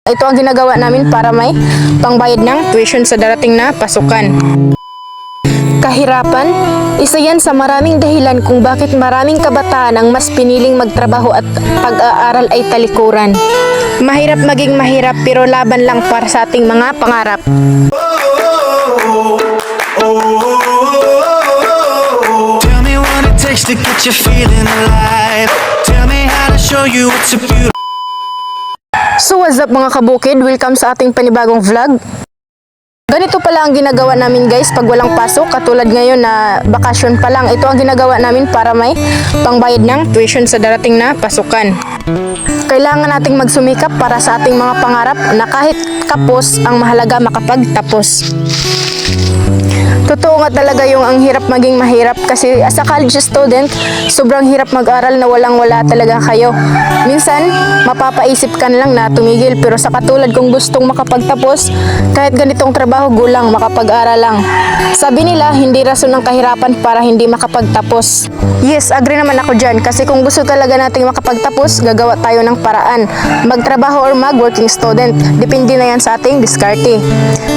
Ito ang ginagawa namin para may pangbayad ng tuition sa darating na pasukan. Kahirapan, isa yan sa maraming dahilan kung bakit maraming kabataan ang mas piniling magtrabaho at pag-aaral ay talikuran. Mahirap maging mahirap pero laban lang para sa ating mga pangarap. Tell me what it takes to get you feeling alive. Tell me how to show you it's a beautiful. So what's up mga kabukid? Welcome sa ating panibagong vlog. Ganito pala ang ginagawa namin guys pag walang pasok. Katulad ngayon na bakasyon pa lang. Ito ang ginagawa namin para may pangbayad ng tuition sa darating na pasukan. Kailangan nating magsumikap para sa ating mga pangarap na kahit kapos, ang mahalaga makapagtapos. Totoo nga talaga yung ang hirap maging mahirap kasi as a college student, sobrang hirap mag-aral na walang-wala talaga kayo. Minsan, mapapaisip ka na lang na tumigil pero sa katulad kung gustong makapagtapos, kahit ganitong trabaho gulang, makapag-aral lang. Sabi nila, hindi rason ng kahirapan para hindi makapagtapos. Yes, agree naman ako dyan kasi kung gusto talaga nating makapagtapos, gagawa tayo ng paraan. Magtrabaho or mag-working student, depende na yan sa ating diskarte.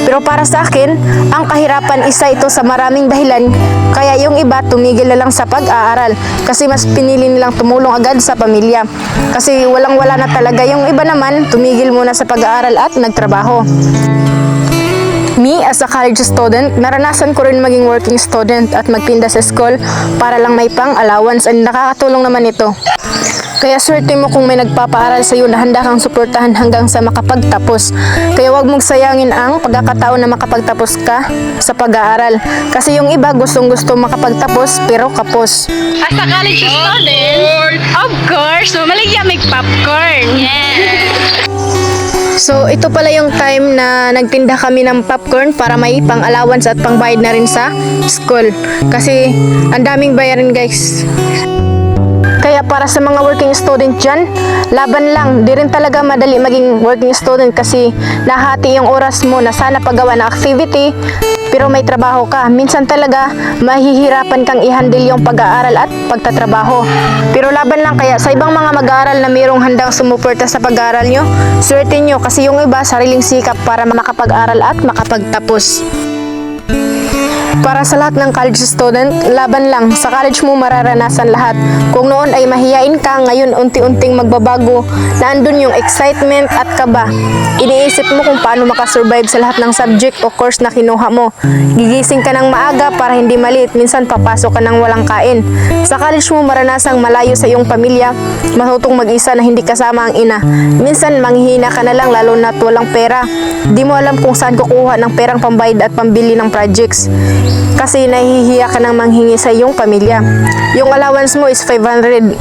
Pero para sa akin, ang kahirapan isa ito sa maraming dahilan kaya yung iba tumigil na lang sa pag-aaral kasi mas pinili nilang tumulong agad sa pamilya kasi walang-wala na talaga. Yung iba naman tumigil muna sa pag-aaral at nagtrabaho. Me, as a college student, naranasan ko rin maging working student at magtinda sa school para lang may pang-allowance and nakakatulong naman ito. Kaya swerte mo kung may nagpapaaral sa iyo na handa kang suportahan hanggang sa makapagtapos. Kaya wag mong sayangin ang pagkakataon na makapagtapos ka sa pag-aaral. Kasi yung iba gustong-gusto makapagtapos pero kapos. As a college student, of course, maligya may popcorn. Yes. So ito pala yung time na nagtinda kami ng popcorn para may pang-allowance at pangbayad na rin sa school. Kasi ang daming bayarin guys. Kaya para sa mga working student dyan, laban lang. Di rin talaga madali maging working student kasi nahati yung oras mo na sana paggawa ng activity pero may trabaho ka. Minsan talaga mahihirapan kang i-handle yung pag-aaral at pagtatrabaho. Pero laban lang kaya sa ibang mga mag-aaral na mayroong handang sumuporta sa pag-aaral nyo, swerte nyo kasi yung iba sariling sikap para makapag-aral at makapagtapos. Para sa lahat ng college student, laban lang. Sa college mo mararanasan lahat. Kung noon ay mahiyain ka, ngayon unti-unting magbabago. Naandun yung excitement at kaba. Iniisip mo kung paano makasurvive sa lahat ng subject o course na kinuha mo. Gigising ka ng maaga para hindi maliit. Minsan papasok ka ng walang kain. Sa college mo maranasang malayo sa iyong pamilya. Matutong mag-isa na hindi kasama ang ina. Minsan manghihina ka na lang lalo na't walang pera. Di mo alam kung saan kukuha ng perang pambayad at pambili ng projects. Kasi nahihiya ka ng manghingi sa iyong pamilya. Yung allowance mo is 500.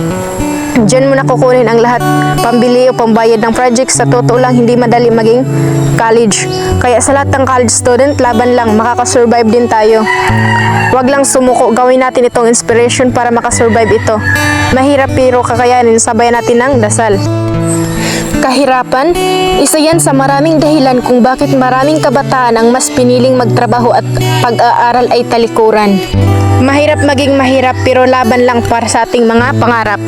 Diyan mo na kukunin ang lahat. Pambili o pambayad ng projects. Sa totoo lang, hindi madali maging college. Kaya sa lahat ng college student, laban lang. Makakasurvive din tayo. Huwag lang sumuko. Gawin natin itong inspiration para makasurvive ito. Mahirap pero kakayanin. Sabayan natin ng dasal. Kahirapan, isa yan sa maraming dahilan kung bakit maraming kabataan ang mas piniling magtrabaho at pag-aaral ay talikuran. Mahirap maging mahirap pero laban lang para sa ating mga pangarap.